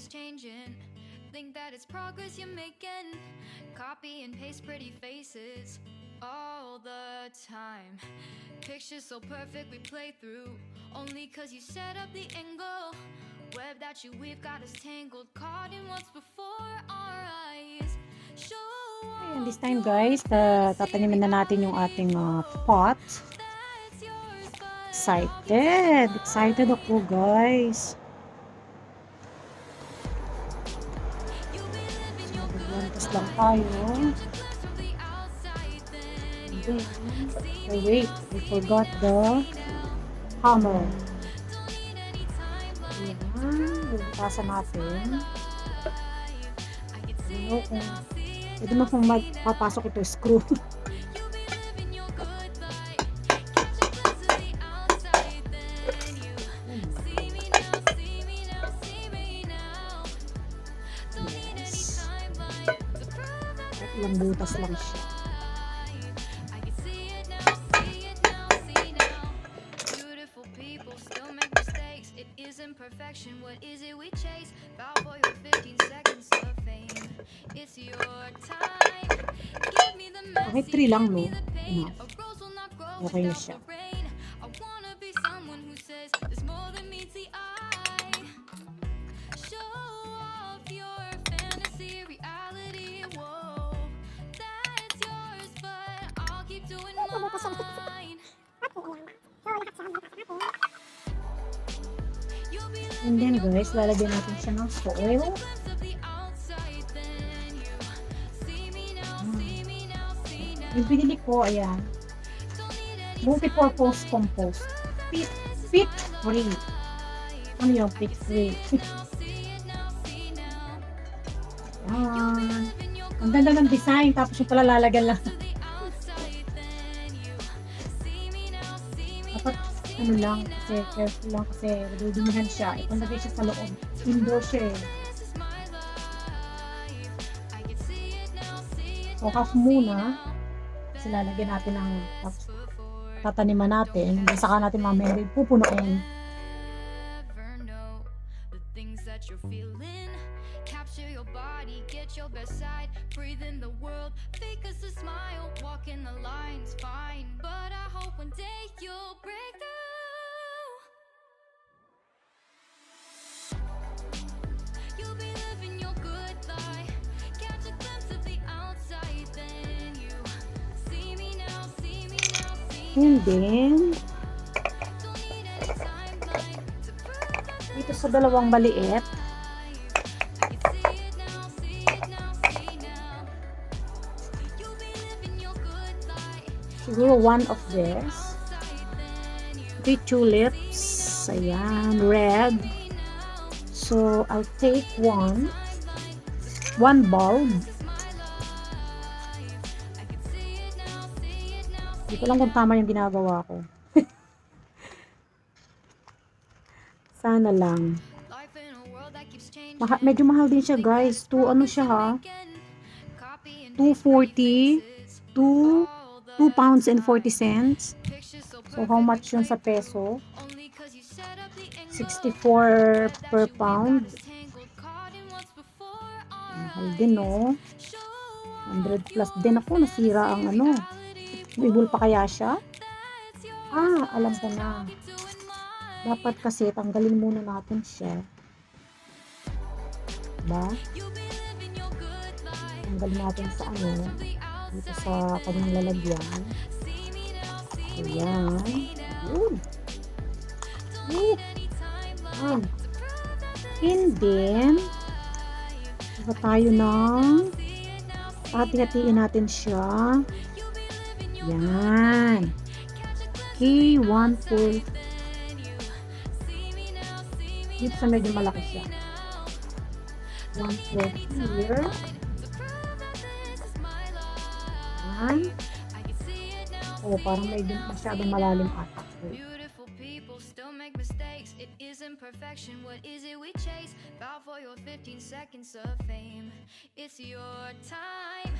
is changing. Think that it's progress you're making. Copy and paste pretty faces all the time. Pictures so perfect we play through. Only cause you set up the angle. Web that you we've got us tangled. Caught in what's before our eyes. Show And this time guys, tatanimin na natin yung ating pot. Excited ako guys. So, maglantas lang tayo. And then, oh wait, I forgot the hammer. Ayan, lulutasan natin. Pwede mo kung magpapasok ito screw. Yes. At ilang butas lang siya. Perfection, what is it we chase? Bow for your 15 seconds of fame. It's your time. Give me the Okay, 3 lang no? Okay na siya. I wanna be someone who says there's more than meets the eye. Show off your fantasy, reality, whoa. That's yours, but I'll keep doing mine. And then guys, lalagyan natin siya ng soil. Yung pinili ko, ayan. Multi-purpose compost. Fit free. Ano yung fit free? Ayan. Ang ganda ng design, tapos yung pala lalagyan lang. Dapat ano lang, kasi careful lang kasi madudumihan siya. Ipalagay siya sa loob. Indoor siya eh. So half muna. Kasi lalagyan natin ng tataniman natin. Hindi saka natin mamaya pupunuin. Capture your body, get your best side. Breathe in the world, fake us a smile. Walk in the lines, fine. But I hope one day you'll break through. You'll be living your good life. Catch a glimpse of the outside, then you see me now, see me now, see me now. And then, Don't need any timeline to prove that dito sa dalawang baliit, I can see it now, see it now, see now. You'll be living your good life. siguro one of this. 3 tulips. Ayan, red. So, I'll take one bulb. Hindi ko lang kung tama yung ginagawa ko. Sana lang. Medyo mahal din siya guys. Ano siya ha? 240. 2 pounds and 40 cents. So, how much yun sa peso? 64 per pound. Mahal din no. 100 plus din ako. Nasira ang ano. Bibul pa kaya siya? Alam ko na. Dapat kasi tanggalin muna natin siya. Diba? Tanggalin natin sa ano. Dito sa kanyang lalagyan. Ayan. And then, saka tayo ng hati-hatiin natin siya. Yan. Okay, 1/4. Dito sa medyo malaki siya. 1/4 here. Yan. Parang medyo masyadong malalim ata. It isn't perfection, what is it we chase? Bow for your 15 seconds of fame. It's your time.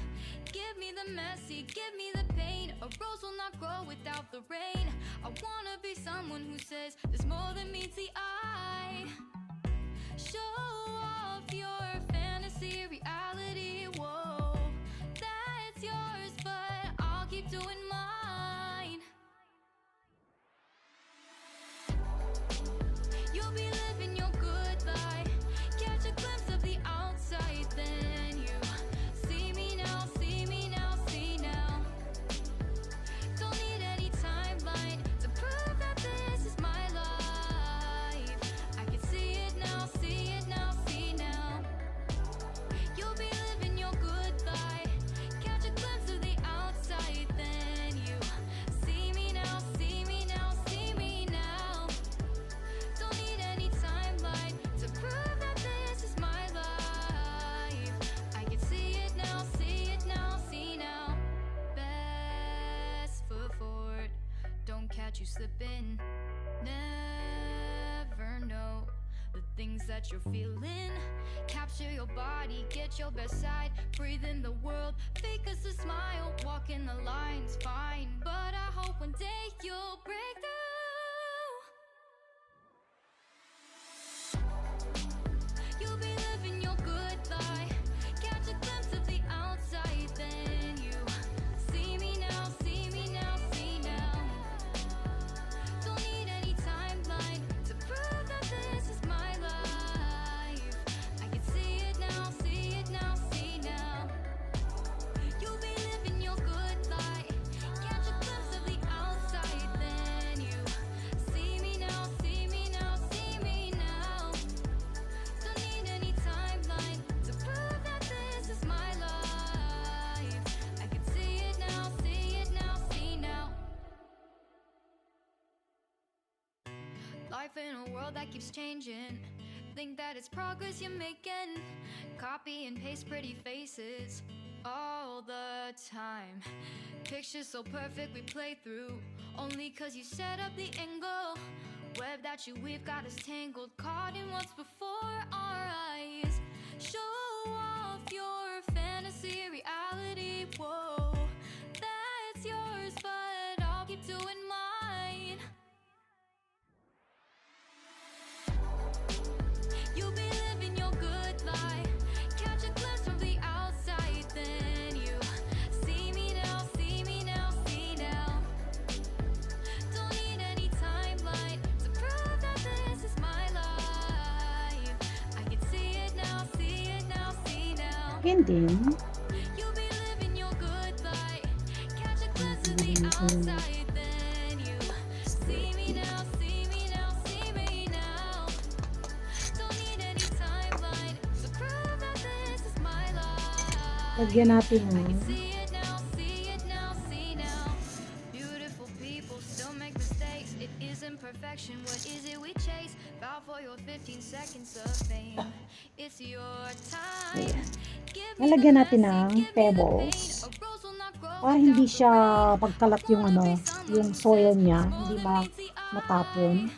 Give me the messy, give me the pain. A rose will not grow without the rain. I wanna be someone who says there's more than meets the eye. Show off slipping. Never know the things that you're feeling. Capture your body, get your best side. Breathe in the world, fake us a smile. Walking the lines, fine. But I hope one day you'll break through. You'll be living your good life. Catch a glimpse of the outside, then you see me now, see me now, see now. Don't need any timeline to prove that this is my life. I can see it now, see it now, see now. You'll be living your good life. Catch a glimpse of the outside, then you see me now, see me now, see me now. Don't need any timeline to prove that this is my life. I can see it now, see it now, see now. Life in a world that keeps changing. Think that it's progress you're making. Copy and paste pretty faces all the time. Pictures so perfect we play through. Only cause you set up the angle. Web that you weave got us tangled. Caught in what's before our eyes. Show off your fantasy reality. Whoa, that's yours, but I'll keep doing mine. You'll be living your good life. Catch a glimpse from the outside, then you see me now, see me now, see now. Don't need any timeline to prove that this is my life. I can see it now, see it now, see now. And then, You'll be living your good life. Catch a glimpse of the outside, then you see me now, see me now, see me now. Don't need any timeline to prove that this is my life. lagyan natin I can ng see it now, see it now, see now. Beautiful people still make mistakes. It isn't perfection. What is it we chase? Bow for your 15 seconds of fame. It's your time. Ayan. Give me the Lalagyan natin blessing, ng give me the pain. pebbles A rose will not grow para hindi without the siya rain. pagkalat yung Will ano, be someone yung who soil says niya, more hindi than meets the matapon, eye.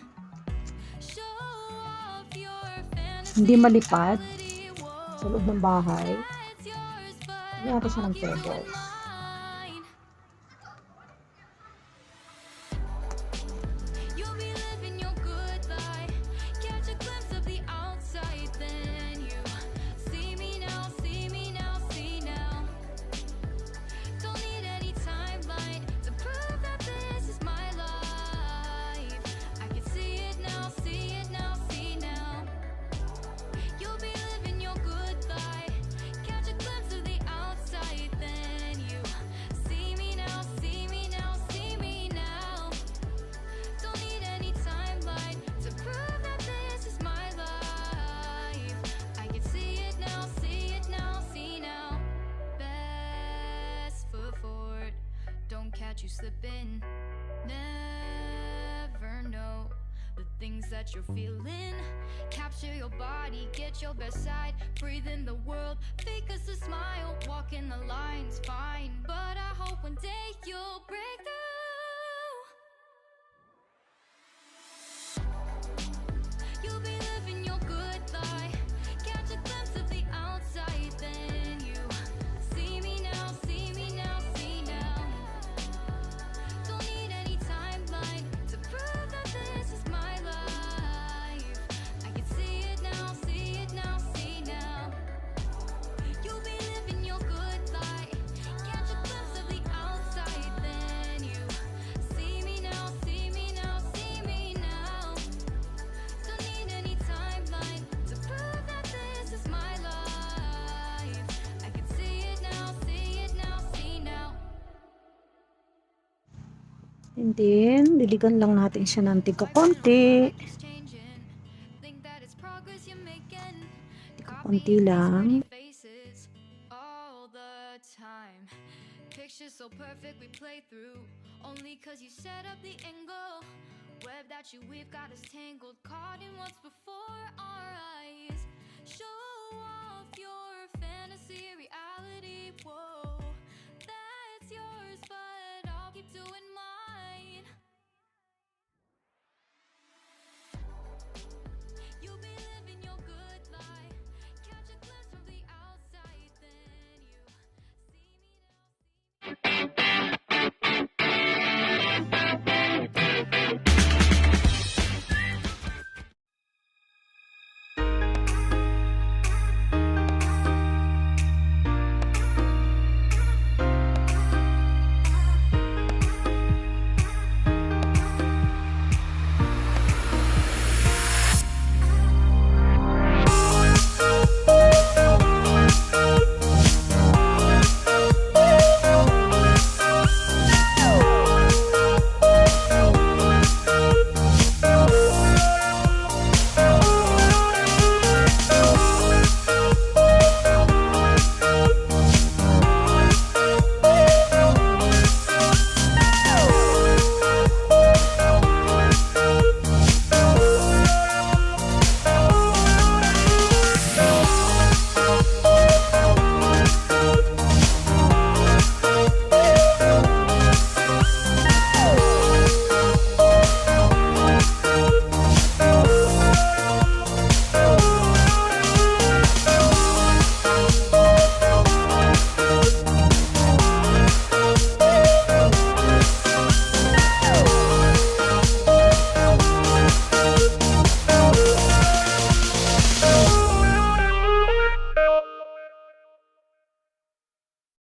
Show off your fantasy hindi malipad reality. sa Whoa, loob ng bahay. that's yours, but Lagyan natin siya I'll ng keep doing pebbles. mine. You'll be living your good life. Catch a glimpse of the outside, then you see me now, see me now, see now. Don't need any timeline to prove that this is my life. I can see it now, see it now, see now. You'll be living your good life. Catch a glimpse of the outside, then you see me now, see me now, see me now. Don't need any timeline to prove that this is my life. I can see it now, see it now, see now. Best foot forward, don't catch you slipping. Never know the things that you're feeling. Capture your body, get your best side. Breathe in the world, fake us a smile. Walking the lines, fine. But I hope one day you'll break through. You'll be living your good life. Catch a glimpse of the outside, then you see me now, see me now, see now. Don't need any timeline to prove that this is my life. I can see it now, see it now, see now. You'll be living your good life. Catch a glimpse of the outside, then you see me now, see me now, see me now. Don't need any timeline to prove that this is my life. I can see it now, see it now, see now. And then, diligan lang natin siya ng tika konti. Konti lang. Pictures so perfect we play through. Only cause you set up the angle. Web that you weave got us tangled. Caught in what's before our eyes. Show off your fantasy reality.